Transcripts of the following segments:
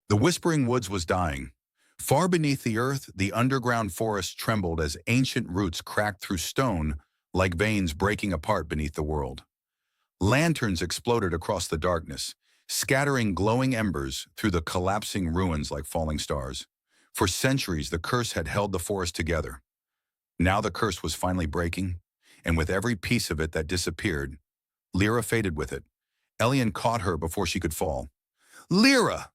The whispering woods was dying. Far beneath the earth, the underground forest trembled as ancient roots cracked through stone like veins breaking apart beneath the world. Lanterns exploded across the darkness, scattering glowing embers through the collapsing ruins like falling stars. For centuries, the curse had held the forest together. Now the curse was finally breaking, and with every piece of it that disappeared, Lyra faded with it. Elian caught her before she could fall. Lyra!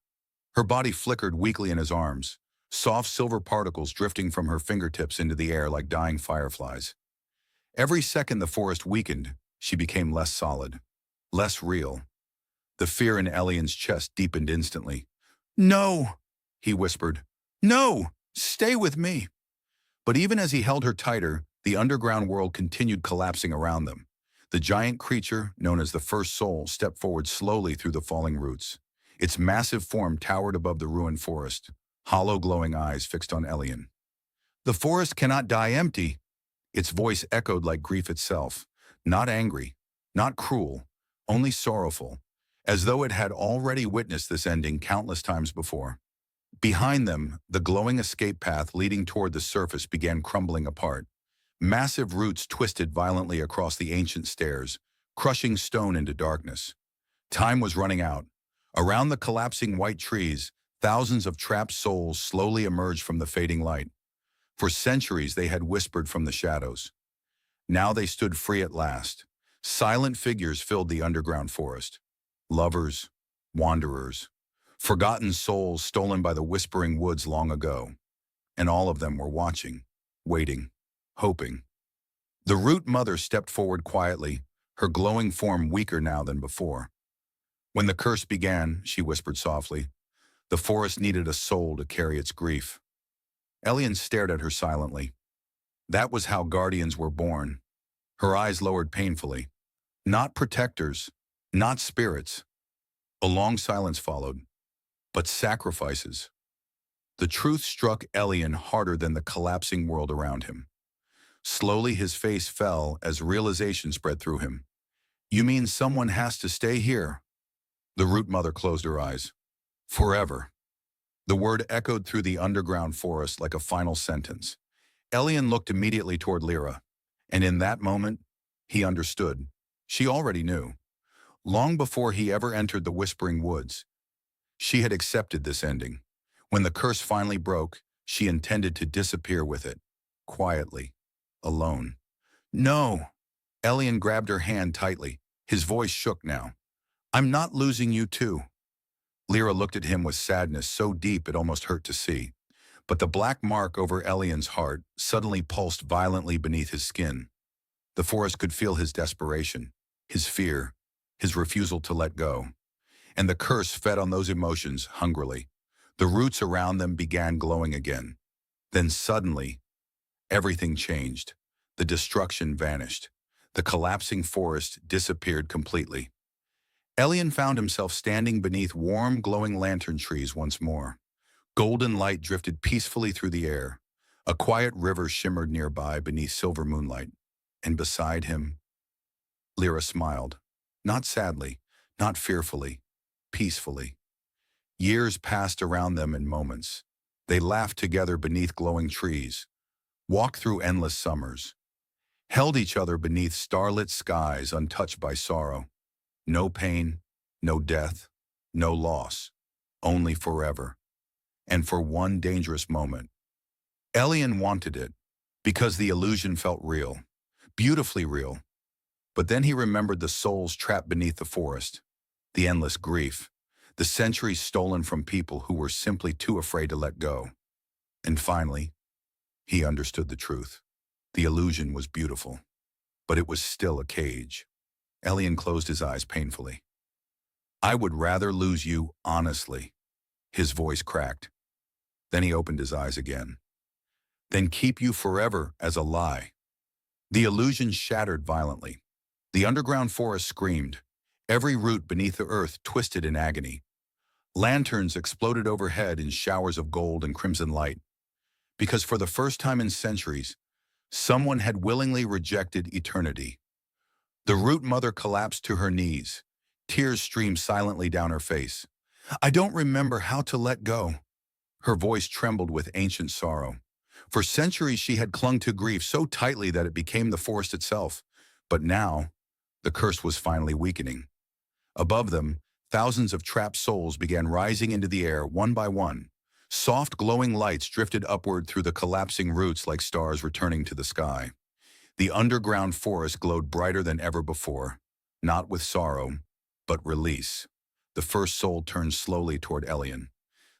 Her body flickered weakly in his arms, soft silver particles drifting from her fingertips into the air like dying fireflies. Every second the forest weakened, she became less solid, less real. The fear in Elian's chest deepened instantly. No, he whispered. No, stay with me. But even as he held her tighter, the underground world continued collapsing around them. The giant creature, known as the First Soul, stepped forward slowly through the falling roots. Its massive form towered above the ruined forest, hollow glowing eyes fixed on Elian. The forest cannot die empty. Its voice echoed like grief itself, not angry, not cruel, only sorrowful, as though it had already witnessed this ending countless times before. Behind them, the glowing escape path leading toward the surface began crumbling apart. Massive roots twisted violently across the ancient stairs, crushing stone into darkness. Time was running out. Around the collapsing white trees, thousands of trapped souls slowly emerged from the fading light. For centuries they had whispered from the shadows. Now they stood free at last. Silent figures filled the underground forest. Lovers, wanderers, forgotten souls stolen by the whispering woods long ago. And all of them were watching, waiting, hoping. The Root Mother stepped forward quietly, her glowing form weaker now than before. When the curse began, she whispered softly, the forest needed a soul to carry its grief. Elian stared at her silently. That was how guardians were born. Her eyes lowered painfully. Not protectors, not spirits. A long silence followed, but sacrifices. The truth struck Elian harder than the collapsing world around him. Slowly his face fell as realization spread through him. You mean someone has to stay here? The Root Mother closed her eyes. Forever. The word echoed through the underground forest like a final sentence. Elian looked immediately toward Lyra, and in that moment, he understood. She already knew. Long before he ever entered the Whispering Woods, she had accepted this ending. When the curse finally broke, she intended to disappear with it, quietly, alone. No! Elian grabbed her hand tightly. His voice shook now. I'm not losing you too. Lyra looked at him with sadness so deep it almost hurt to see. But the black mark over Elian's heart suddenly pulsed violently beneath his skin. The forest could feel his desperation, his fear, his refusal to let go. And the curse fed on those emotions hungrily. The roots around them began glowing again. Then suddenly, everything changed. The destruction vanished. The collapsing forest disappeared completely. Elian found himself standing beneath warm, glowing lantern trees once more. Golden light drifted peacefully through the air. A quiet river shimmered nearby beneath silver moonlight. And beside him, Lyra smiled. Not sadly, not fearfully, peacefully. Years passed around them in moments. They laughed together beneath glowing trees, walked through endless summers, held each other beneath starlit skies untouched by sorrow. No pain, no death, no loss, only forever. And for one dangerous moment, Elian wanted it, because the illusion felt real, beautifully real. But then he remembered the souls trapped beneath the forest, the endless grief, the centuries stolen from people who were simply too afraid to let go. And finally, he understood the truth. The illusion was beautiful, but it was still a cage. Elian closed his eyes painfully. I would rather lose you honestly. His voice cracked. Then he opened his eyes again. Than keep you forever as a lie. The illusion shattered violently. The underground forest screamed. Every root beneath the earth twisted in agony. Lanterns exploded overhead in showers of gold and crimson light. Because for the first time in centuries, someone had willingly rejected eternity. The Root Mother collapsed to her knees. Tears streamed silently down her face. I don't remember how to let go. Her voice trembled with ancient sorrow. For centuries she had clung to grief so tightly that it became the forest itself. But now, the curse was finally weakening. Above them, thousands of trapped souls began rising into the air one by one. Soft glowing lights drifted upward through the collapsing roots like stars returning to the sky. The underground forest glowed brighter than ever before, not with sorrow, but release. The first soul turned slowly toward Elian.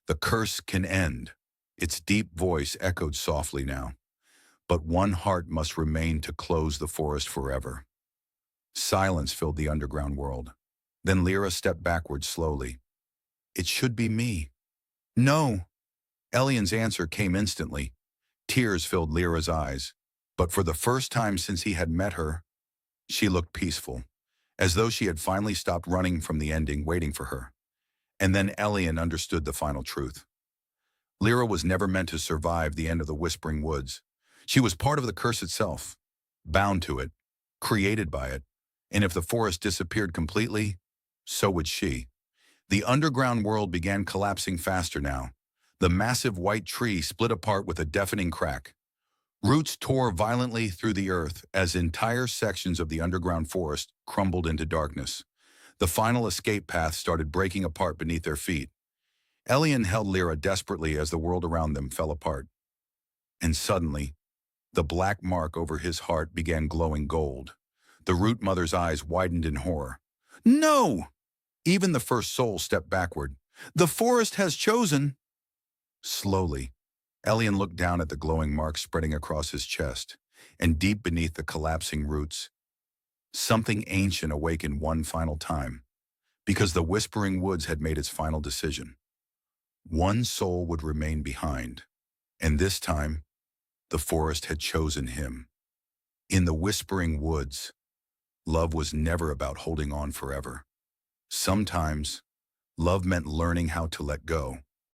The curse can end. Its deep voice echoed softly now. But one heart must remain to close the forest forever. Silence filled the underground world. Then Lira stepped backward slowly. It should be me. No. Elian's answer came instantly. Tears filled Lyra's eyes. But for the first time since he had met her, she looked peaceful, as though she had finally stopped running from the ending waiting for her. And then Elian understood the final truth. Lira was never meant to survive the end of the Whispering Woods. She was part of the curse itself, bound to it, created by it, and if the forest disappeared completely, so would she. The underground world began collapsing faster now. The massive white tree split apart with a deafening crack. Roots tore violently through the earth as entire sections of the underground forest crumbled into darkness. The final escape path started breaking apart beneath their feet. Elian held Lira desperately as the world around them fell apart. And suddenly, the black mark over his heart began glowing gold. The root mother's eyes widened in horror. No! Even the first soul stepped backward. The forest has chosen. Slowly, Elian looked down at the glowing mark spreading across his chest, and deep beneath the collapsing roots, something ancient awakened one final time, because the Whispering Woods had made its final decision. One soul would remain behind, and this time, the forest had chosen him. In the Whispering Woods, love was never about holding on forever. Sometimes, love meant learning how to let go.